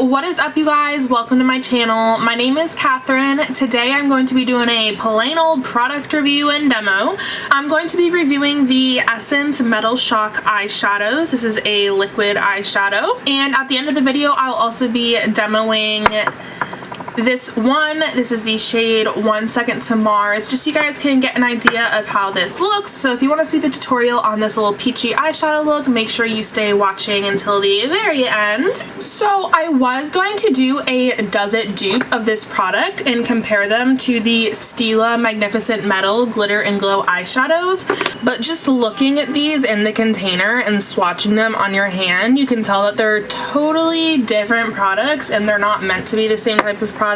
what is up, you guys? Welcome to my channel. My name is Catherine. Today I'm going to be doing a plain old product review and demo. I'm going to be reviewing the Essence Metal Shock eyeshadows. This is a liquid eyeshadow, and at the end of the video I'll also be demoing this one. This is the shade 1 Second to Mars, just so you guys can get an idea of how this looks. So if you want to see the tutorial on this little peachy eyeshadow look, make sure you stay watching until the very end. So I was going to do a does it dupe of this product and compare them to the Stila Magnificent Metal Glitter and Glow eyeshadows, but just looking at these in the container and swatching them on your hand, you can tell that they're totally different products and they're not meant to be the same type of product.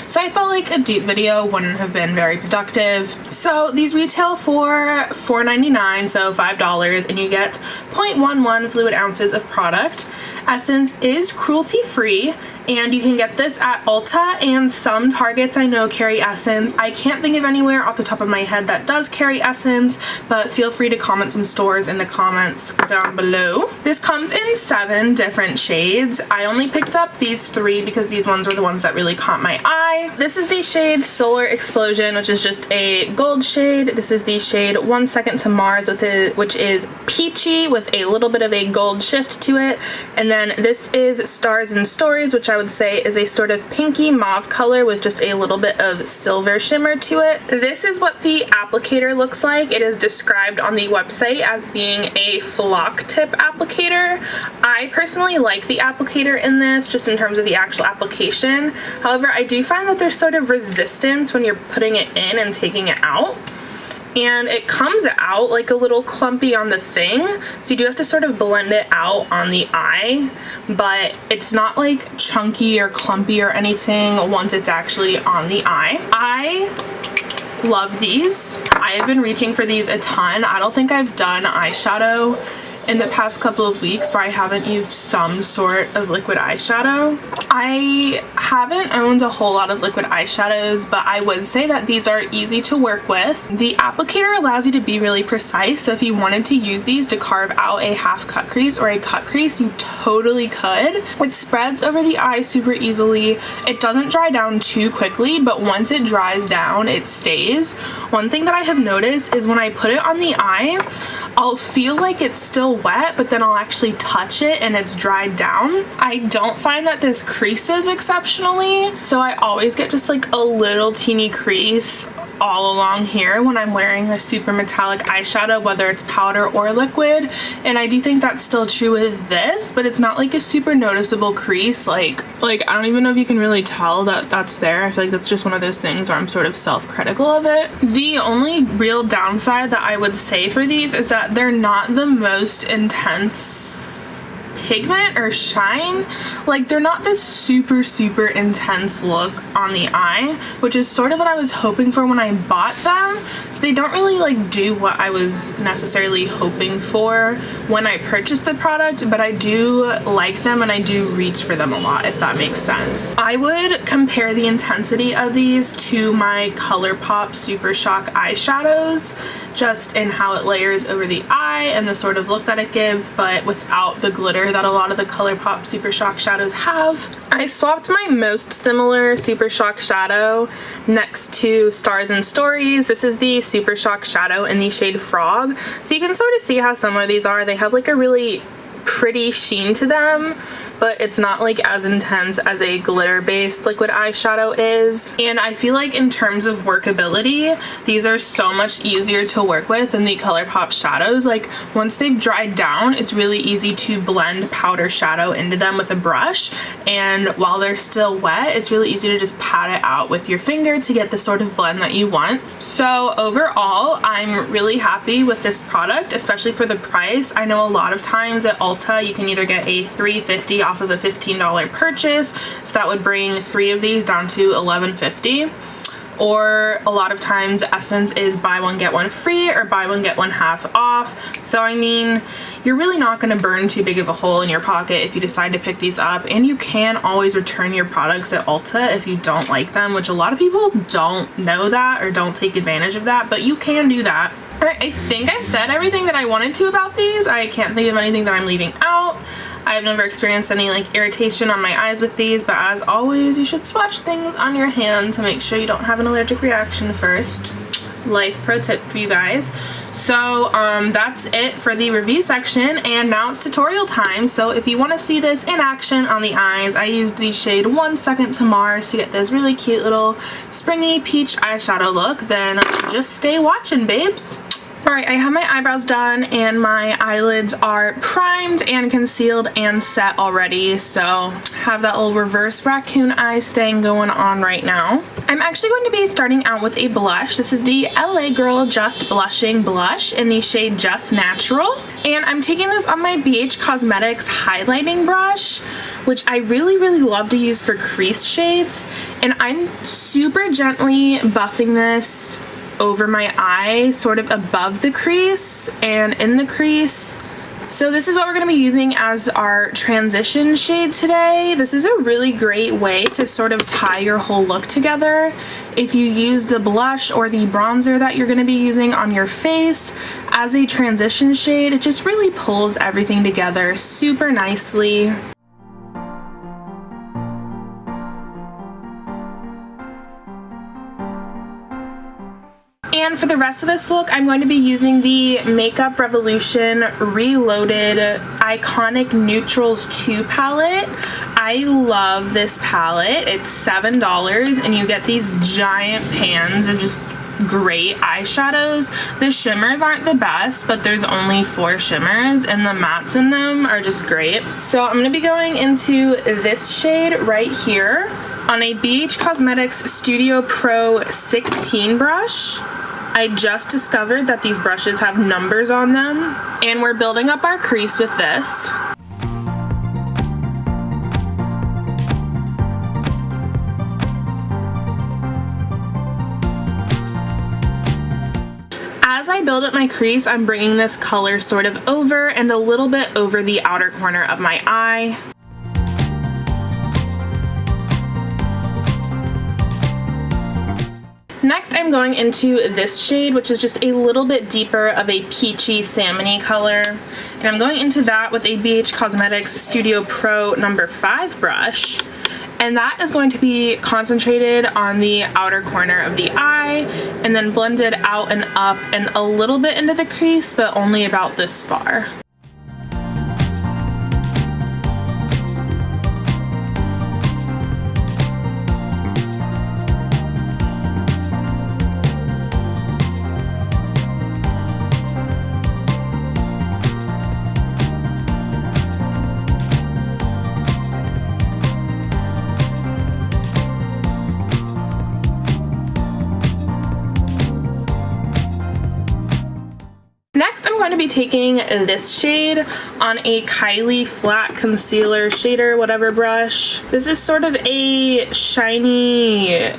So I felt like a dupe video wouldn't have been very productive. So these retail for $4.99, so $5, and you get 0.11 fluid ounces of product. Essence is cruelty free, and you can get this at Ulta, and some Targets I know carry Essence. I can't think of anywhere off the top of my head that does carry Essence, but feel free to comment some stores in the comments down below. This comes in 7 different shades. I only picked up these 3 because these ones were the ones that really caught my eye. This is the shade Solar Explosion, which is just a gold shade. This is the shade 1 Second to Mars, which is peachy with a little bit of a gold shift to it. And then this is Stars and Stories, which I would say is a sort of pinky mauve color with just a little bit of silver shimmer to it. This is what the applicator looks like. It is described on the website as being a flock tip applicator. I personally like the applicator in this, just in terms of the actual application. However, I do find that there's sort of resistance when you're putting it in and taking it out, and it comes out like a little clumpy on the thing, so you do have to sort of blend it out on the eye, but it's not like chunky or clumpy or anything once it's actually on the eye. I love these. I have been reaching for these a ton. I don't think I've done eyeshadow in the past couple of weeks where I haven't used some sort of liquid eyeshadow. I haven't owned a whole lot of liquid eyeshadows, but I would say that these are easy to work with. The applicator allows you to be really precise, so if you wanted to use these to carve out a half cut crease or a cut crease, you totally could. It spreads over the eye super easily. It doesn't dry down too quickly, but once it dries down, it stays. One thing that I have noticed is when I put it on the eye, I'll feel like it's still wet, but then I'll actually touch it and it's dried down. I don't find that this creases exceptionally, so I always get just like a little teeny crease all along here when I'm wearing a super metallic eyeshadow, whether it's powder or liquid. And I do think that's still true with this, but it's not like a super noticeable crease. Like I don't even know if you can really tell that that's there. I feel like that's just one of those things where I'm sort of self-critical of it. The only real downside that I would say for these is that they're not the most intense pigment or shine. Like, they're not this super intense look on the eye, which is sort of what I was hoping for when I bought them. So they don't really like do what I was necessarily hoping for when I purchased the product, but I do like them and I do reach for them a lot, if that makes sense. I would compare the intensity of these to my Colourpop Super Shock eyeshadows, just in how it layers over the eye and the sort of look that it gives, but without the glitter that a lot of the Colourpop Super Shock shadows have. I swapped my most similar Super Shock shadow next to Stars and Stories. This is the Super Shock shadow in the shade Frog. So you can sort of see how similar these are. They have like a really pretty sheen to them, but it's not like as intense as a glitter-based liquid eyeshadow is. And I feel like in terms of workability, these are so much easier to work with than the Colourpop shadows. Like, once they've dried down, it's really easy to blend powder shadow into them with a brush, and while they're still wet, it's really easy to just pat it out with your finger to get the sort of blend that you want. So overall, I'm really happy with this product, especially for the price. I know a lot of times at Ulta, you can either get a $3.50 off of a $15 purchase, so that would bring 3 of these down to $11.50. Or a lot of times Essence is buy one get one free or buy one get one half off. So I mean, you're really not going to burn too big of a hole in your pocket if you decide to pick these up, and you can always return your products at Ulta if you don't like them, which a lot of people don't know that or don't take advantage of that, but you can do that. Alright, I think I've said everything that I wanted to about these. I can't think of anything that I'm leaving out. I've never experienced any like irritation on my eyes with these, but as always, you should swatch things on your hand to make sure you don't have an allergic reaction first. Life pro tip for you guys. So that's it for the review section, and now it's tutorial time. So if you want to see this in action on the eyes, I used the shade 1 Second to Mars to get this really cute little springy peach eyeshadow look. Then just stay watching, babes. Alright, I have my eyebrows done and my eyelids are primed and concealed and set already, so have that little reverse raccoon eyes thing going on right now. I'm actually going to be starting out with a blush. This is the LA Girl Just Blushing Blush in the shade Just Natural, and I'm taking this on my BH Cosmetics highlighting brush, which I really love to use for crease shades, and I'm super gently buffing this over my eye, sort of above the crease and in the crease. So this is what we're going to be using as our transition shade today. This is a really great way to sort of tie your whole look together. If you use the blush or the bronzer that you're going to be using on your face as a transition shade, it just really pulls everything together super nicely. And for the rest of this look, I'm going to be using the Makeup Revolution Reloaded Iconic Neutrals 2 palette. I love this palette. It's $7 and you get these giant pans of just great eyeshadows. The shimmers aren't the best, but there's only 4 shimmers and the mattes in them are just great. So I'm going to be going into this shade right here on a BH Cosmetics Studio Pro 16 brush. I just discovered that these brushes have numbers on them, and we're building up our crease with this. As I build up my crease, I'm bringing this color sort of over and a little bit over the outer corner of my eye. Next, I'm going into this shade, which is just a little bit deeper of a peachy salmony color. And I'm going into that with a BH Cosmetics Studio Pro No. 5 brush. And that is going to be concentrated on the outer corner of the eye and then blended out and up and a little bit into the crease, but only about this far. Next, I'm going to be taking this shade on a Kylie flat concealer shader, whatever brush. This is sort of a shiny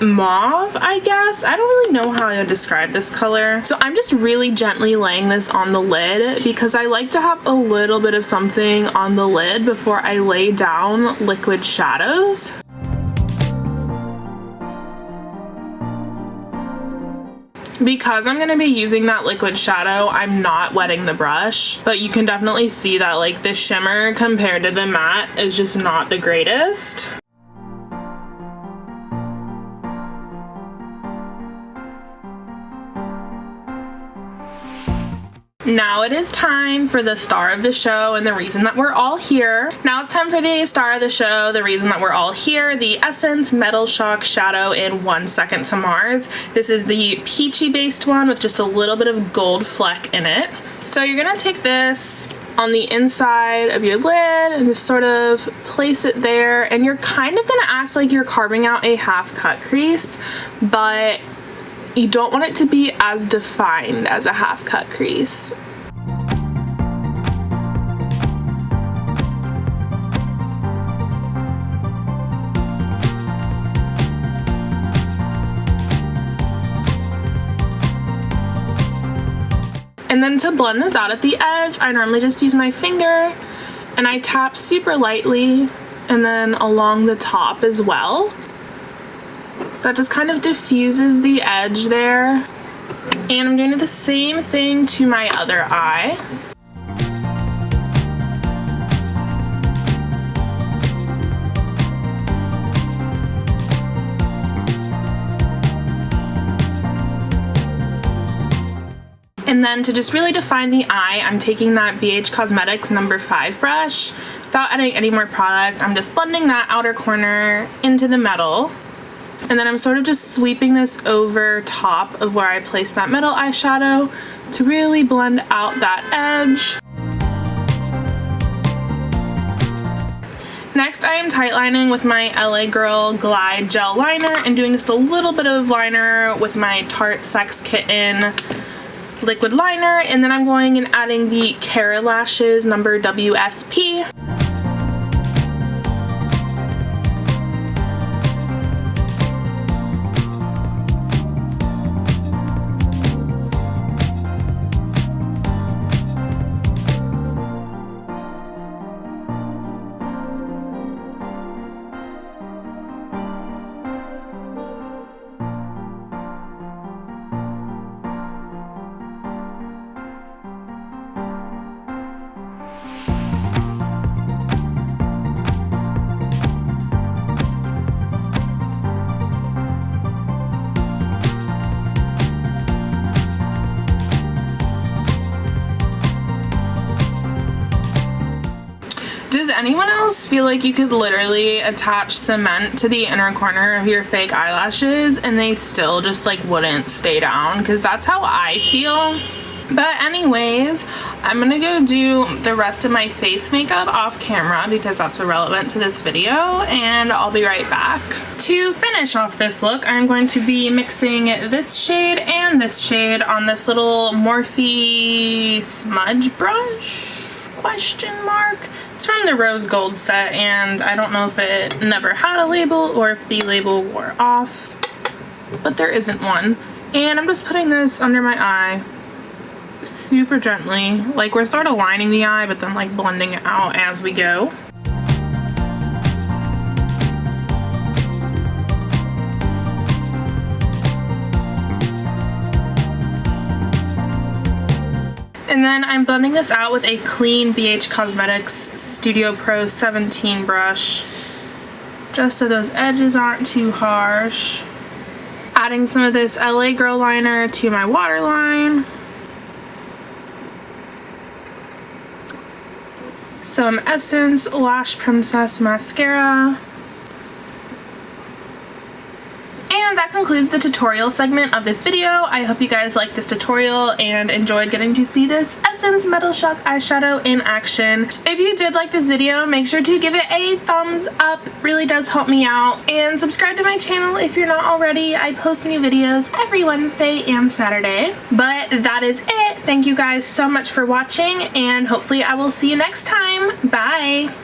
mauve, I guess. I don't really know how I would describe this color. So I'm just really gently laying this on the lid because I like to have a little bit of something on the lid before I lay down liquid shadows. Because I'm going to be using that liquid shadow, I'm not wetting the brush, but you can definitely see that like the shimmer compared to the matte is just not the greatest. Now it is time for the star of the show and the reason that we're all here. Now it's time for the star of the show, the reason that we're all here, the Essence Metal Shock Shadow in 1 Second to Mars. This is the peachy based one with just a little bit of gold fleck in it. So you're gonna take this on the inside of your lid and just sort of place it there, and you're kind of gonna act like you're carving out a half cut crease, but you don't want it to be as defined as a half cut crease. And then to blend this out at the edge, I normally just use my finger and I tap super lightly and then along the top as well. So that just kind of diffuses the edge there. And I'm doing the same thing to my other eye. And then to just really define the eye, I'm taking that BH Cosmetics No. 5 brush. Without adding any more product, I'm just blending that outer corner into the metal. And then I'm sort of just sweeping this over top of where I placed that middle eyeshadow to really blend out that edge. Next, I am tightlining with my LA Girl Glide Gel Liner and doing just a little bit of liner with my Tarte Sex Kitten liquid liner, and then I'm going and adding the Cara Lashes No. WSP. Does anyone else feel like you could literally attach cement to the inner corner of your fake eyelashes and they still just like wouldn't stay down? Because that's how I feel. But anyways, I'm gonna go do the rest of my face makeup off camera because that's irrelevant to this video, and I'll be right back. To finish off this look, I'm going to be mixing this shade and this shade on this little Morphe smudge brush, question mark. It's from the Rose Gold set, and I don't know if it never had a label or if the label wore off, but there isn't one. And I'm just putting this under my eye super gently, like we're sort of lining the eye but then like blending it out as we go. And then I'm blending this out with a clean BH Cosmetics Studio Pro 17 brush, just so those edges aren't too harsh. Adding some of this LA Girl liner to my waterline. Some Essence Lash Princess mascara. And that concludes the tutorial segment of this video. I hope you guys liked this tutorial and enjoyed getting to see this Essence Metal Shock eyeshadow in action. If you did like this video, make sure to give it a thumbs up. It really does help me out. And subscribe to my channel if you're not already. I post new videos every Wednesday and Saturday. But that is it. Thank you guys so much for watching, and hopefully I will see you next time. Bye!